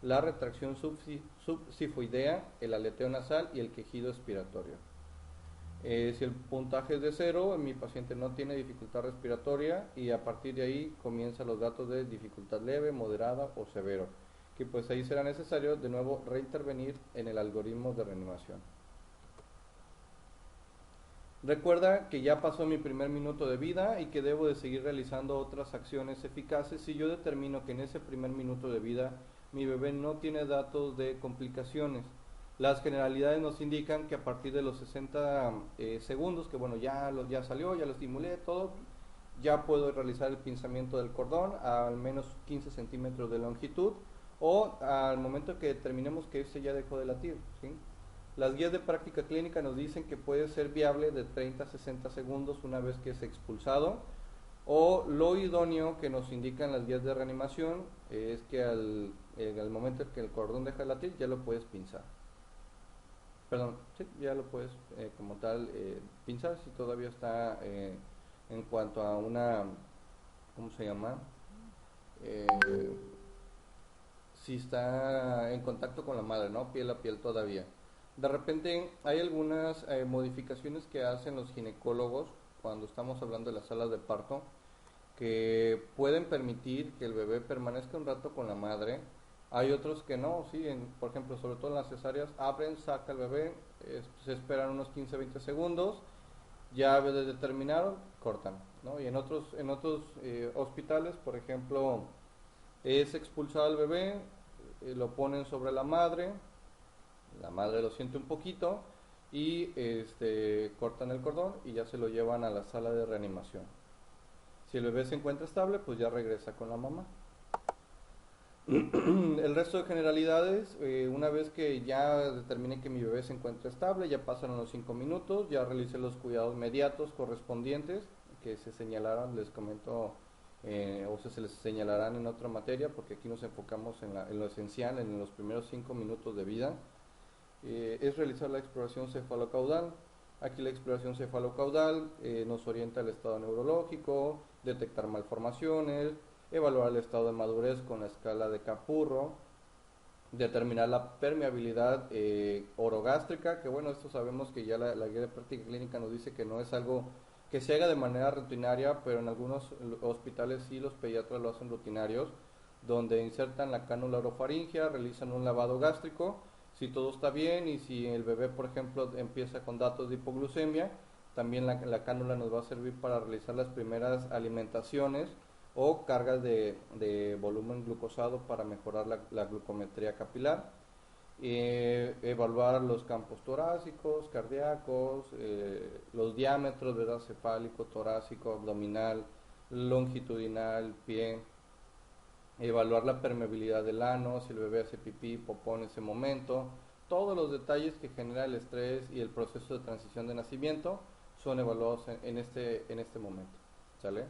la retracción subsifoidea, el aleteo nasal y el quejido expiratorio. Si el puntaje es de 0, mi paciente no tiene dificultad respiratoria y a partir de ahí comienzan los datos de dificultad leve, moderada o severo, que pues ahí será necesario de nuevo reintervenir en el algoritmo de reanimación. Recuerda que ya pasó mi primer minuto de vida y que debo de seguir realizando otras acciones eficaces si yo determino que en ese primer minuto de vida mi bebé no tiene datos de complicaciones. Las generalidades nos indican que a partir de los 60 segundos, que bueno, ya salió, ya lo estimulé, todo, ya puedo realizar el pinzamiento del cordón a al menos 15 centímetros de longitud o al momento que determinemos que ya dejó de latir, ¿sí? Las guías de práctica clínica nos dicen que puede ser viable de 30 a 60 segundos una vez que es expulsado, o lo idóneo que nos indican las guías de reanimación es que al momento en que el cordón deja de latir ya lo puedes pinzar. Perdón, sí, ya lo puedes como tal pinzar si todavía está en cuanto a una, ¿cómo se llama? Si está en contacto con la madre, ¿no? Piel a piel todavía. De repente hay algunas modificaciones que hacen los ginecólogos cuando estamos hablando de las salas de parto que pueden permitir que el bebé permanezca un rato con la madre. Hay Hay otros que no, sí, por ejemplo, sobre todo en las cesáreas, abren, saca el bebé, se esperan unos 15-20 segundos, ya determinaron, cortan, ¿no? Y en otros hospitales, por ejemplo, es expulsado el bebé, lo ponen sobre la madre lo siente un poquito y cortan el cordón y ya se lo llevan a la sala de reanimación. Si el bebé se encuentra estable, pues ya regresa con la mamá. El resto de generalidades, una vez que ya determine que mi bebé se encuentra estable, ya pasan unos 5 minutos, ya realicé los cuidados inmediatos correspondientes que se señalaron, les comento, o se les señalarán en otra materia, porque aquí nos enfocamos en lo esencial, en los primeros 5 minutos de vida. Es realizar la exploración cefalocaudal. Aquí la exploración cefalocaudal nos orienta al estado neurológico, detectar malformaciones, evaluar el estado de madurez con la escala de Capurro, determinar la permeabilidad orogástrica, que bueno, esto sabemos que ya la guía de práctica clínica nos dice que no es algo que se haga de manera rutinaria, pero en algunos hospitales sí los pediatras lo hacen rutinarios, donde insertan la cánula orofaringea, realizan un lavado gástrico, si todo está bien y si el bebé, por ejemplo, empieza con datos de hipoglucemia, también la cánula nos va a servir para realizar las primeras alimentaciones o cargas de volumen glucosado para mejorar la glucometría capilar. Evaluar los campos torácicos, cardíacos, los diámetros, ¿verdad? Cefálico, torácico, abdominal, longitudinal, pie. Evaluar la permeabilidad del ano, si el bebé hace pipí, popó en ese momento. Todos los detalles que genera el estrés y el proceso de transición de nacimiento son evaluados en este momento. ¿Sale?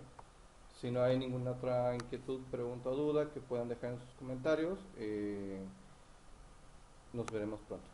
Si no hay ninguna otra inquietud, pregunta o duda que puedan dejar en sus comentarios, nos veremos pronto.